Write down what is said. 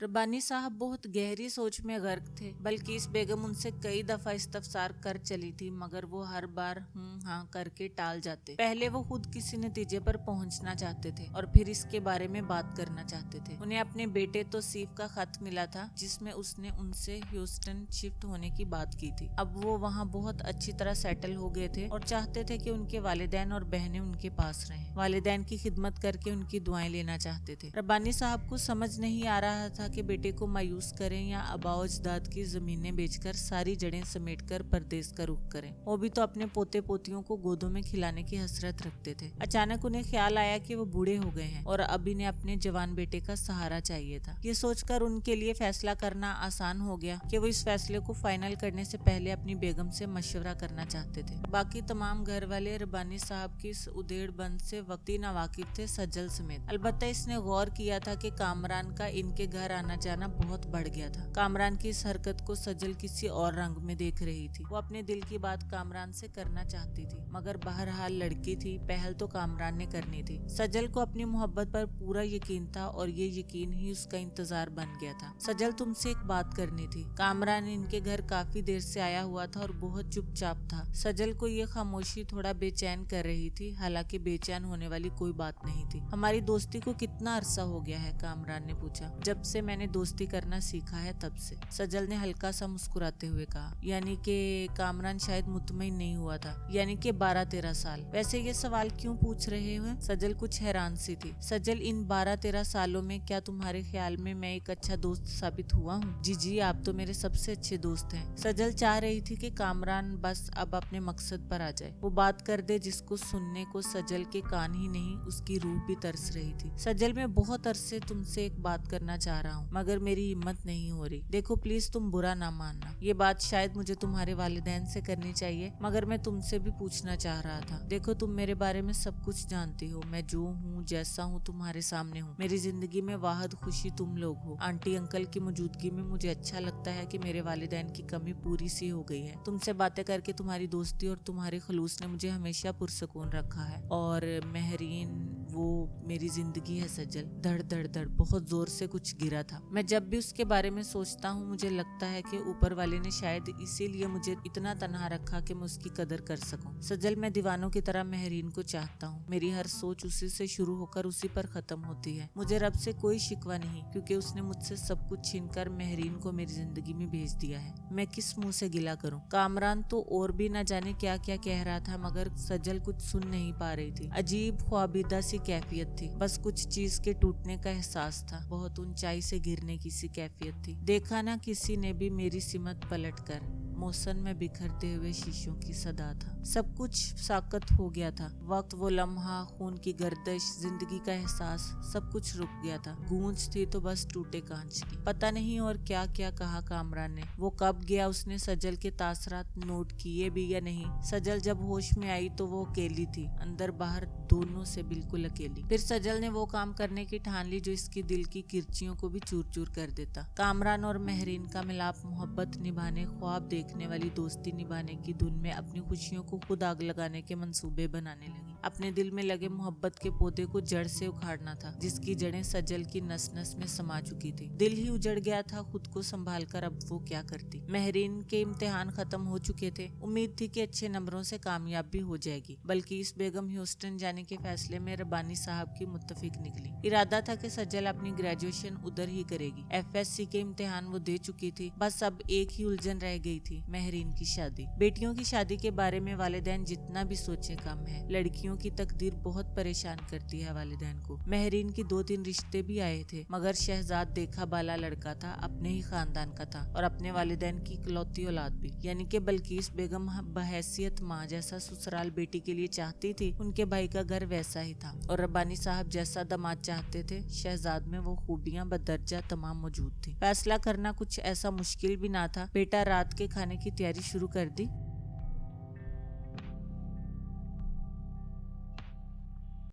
रब्बानी साहब बहुत गहरी सोच में गर्क थे। बल्किस बेगम उनसे कई दफा इस्तफसार कर चली थी, मगर वो हर बार हाँ करके टाल जाते। पहले वो खुद किसी नतीजे पर पहुंचना चाहते थे और फिर इसके बारे में बात करना चाहते थे। उन्हें अपने बेटे तौसीफ का खत मिला था, जिसमें उसने उनसे ह्यूस्टन शिफ्ट होने की बात की थी। अब वो वहाँ बहुत अच्छी तरह सेटल हो गए थे और चाहते थे कि उनके वालिदैन और बहनें उनके पास रहें। वालिदैन की खिदमत करके उनकी दुआएं लेना चाहते थे। रब्बानी साहब को समझ नहीं आ रहा था कि बेटे को मायूस करें या आबाओ अजदाद की जमीनें बेचकर सारी जड़ें समेटकर परदेश का रुख करें। वो भी तो अपने पोते पोतियों को गोदों में खिलाने की हसरत रखते थे। अचानक उन्हें ख्याल आया कि वो बूढ़े हो गए हैं और अब इन्हें अपने जवान बेटे का सहारा चाहिए था। ये सोचकर उनके लिए फैसला करना आसान हो गया कि वो इस फैसले को फाइनल करने से पहले अपनी बेगम से मशवरा करना चाहते थे। बाकी तमाम घर वाले रब्बानी साहब की इस उदेड़ बंद से वक्ती नावाकिफ थे, सज्जल समेत। अलबत्ता इसने गौर किया था कि कामरान का इनके घर आना जाना बहुत बढ़ गया था। कामरान की इस हरकत को सज्जल किसी और रंग में देख रही थी। वो अपने दिल की बात कामरान से करना चाहती थी, मगर बहरहाल लड़की थी, पहल तो कामरान ने करनी थी। सज्जल को अपनी मोहब्बत पर पूरा यकीन था और ये यकीन ही उसका इंतजार बन गया था। सज्जल, तुमसे एक बात करनी थी। कामरान इनके घर काफी देर से आया हुआ था और बहुत चुपचाप था। सज्जल को ये खामोशी थोड़ा बेचैन कर रही थी, हालांकि बेचैन होने वाली कोई बात नहीं थी। हमारी दोस्ती को कितना अरसा हो गया है? कामरान ने पूछा। जब से मैंने दोस्ती करना सीखा है तब से, सज्जल ने हल्का सा मुस्कुराते हुए कहा। यानी कि कामरान शायद मुतमईन नहीं हुआ था। यानी कि 12-13 साल। वैसे ये सवाल क्यों पूछ रहे हो? सज्जल कुछ हैरान सी थी। सज्जल, इन 12-13 सालों में क्या तुम्हारे ख्याल में मैं एक अच्छा दोस्त साबित हुआ हूँ? जी, आप तो मेरे सबसे अच्छे दोस्त हैं। सज्जल चाह रही थी कि कामरान बस अब अपने मकसद पर आ जाए, वो बात कर दे जिसको सुनने को सज्जल के कान ही नहीं उसकी रूह भी तरस रही थी। सज्जल, मैं बहुत अरसे तुमसे एक बात करना चाह रहा हूँ, मगर मेरी हिम्मत नहीं हो रही। देखो प्लीज, तुम बुरा ना मानना। ये बात शायद मुझे तुम्हारे वालिदैन से करनी चाहिए, मगर मैं तुमसे भी पूछना चाह रहा था। देखो, तुम मेरे बारे में सब कुछ जानती हो। मैं जो हूँ, जैसा हूँ, तुम्हारे सामने हूँ। मेरी जिंदगी में वाहिद खुशी तुम लोग हो। आंटी अंकल की मौजूदगी में मुझे अच्छा लगता है कि मेरे वालिदैन की कमी पूरी सी हो गई है। तुमसे बातें करके तुम्हारी दोस्ती और तुम्हारे खलूस ने मुझे हमेशा पुरसकून रखा है। और मेहरीन वो मेरी जिंदगी है। सज्जल, धड़ धड़ धड़ बहुत जोर से कुछ गिरा था। मैं जब भी उसके बारे में सोचता हूँ, मुझे लगता है कि ऊपर वाले ने शायद इसीलिए मुझे इतना तन्हा रखा कि मैं उसकी कदर कर सकूं। सज्जल, मैं दीवानों की तरह मेहरीन को चाहता हूँ। मेरी हर सोच उसी से शुरू होकर उसी पर खत्म होती है। मुझे रब से कोई शिकवा नहीं, क्योंकि उसने मुझसे सब कुछ छीनकर मेहरीन को मेरी जिंदगी में भेज दिया है। मैं किस मुंह से गिला करूँ? कामरान तो और भी न जाने क्या क्या कह रहा था, मगर सज्जल कुछ सुन नहीं पा रही थी। अजीब ख्वाबीदा सी कैफियत थी। बस कुछ चीज के टूटने का एहसास था। बहुत ऊंचाई से गिरने की सी कैफियत थी। देखा ना किसी ने भी मेरी सिमत पलट कर। मौसम में बिखरते हुए शीशों की सदा था। सब कुछ साकत हो गया था। वक्त, वो लम्हा, खून की गर्दिश, जिंदगी का एहसास, सब कुछ रुक गया था। गूंज थी तो बस टूटे कांच की। पता नहीं और क्या क्या कहा कामरान ने। वो कब गया? उसने सज्जल के तासरात नोट किए भी या नहीं? सज्जल जब होश में आई तो वो अकेली थी, अंदर बाहर दोनों से बिल्कुल अकेली। फिर सज्जल ने वो काम करने की ठान ली जो इसकी दिल की किरचियों को भी चूर चूर कर देता। कामरान और मेहरीन का मिलाप, मोहब्बत निभाने, ख्वाब देखने वाली दोस्ती निभाने की धुन में अपनी खुशियों को खुद आग लगाने के मंसूबे बनाने लगी। अपने दिल में लगे मोहब्बत के पौधे को जड़ से उखाड़ना था, जिसकी जड़ें सज्जल की नस नस में समा चुकी थी। दिल ही उजड़ गया था। खुद को संभाल कर अब वो क्या करती? मेहरीन के इम्तिहान खत्म हो चुके थे। उम्मीद थी कि अच्छे नंबरों से कामयाब भी हो जाएगी। बल्कि इस बेगम ह्यूस्टन जाने के फैसले में रब्बानी साहब की मुत्तफिक निकली। इरादा था कि सज्जल अपनी ग्रेजुएशन उधर ही करेगी। FSC के इम्तिहान वो दे चुकी थी। बस अब एक ही उलझन रह गई थी, मेहरीन की शादी। बेटियों की शादी के बारे में वालिदैन जितना भी सोचे कम है। लड़कियों की तकदीर बहुत परेशान करती है वालिदैन को। मेहरीन की 2-3 रिश्ते भी आए थे, मगर शहजाद देखा बाला लड़का था, अपने ही खानदान का था और अपने वालिदैन की इकलौती औलाद भी। यानी कि बल्किस बेगम बहैसियत माँ जैसा ससुराल बेटी के लिए चाहती थी, उनके भाई का घर वैसा ही था। और रब्बानी साहब जैसा दामाद चाहते थे, शहजाद में वो खूबियां बदर्जा तमाम मौजूद थी। फैसला करना कुछ ऐसा मुश्किल भी ना था। बेटा, रात के खाने की तैयारी शुरू कर दी?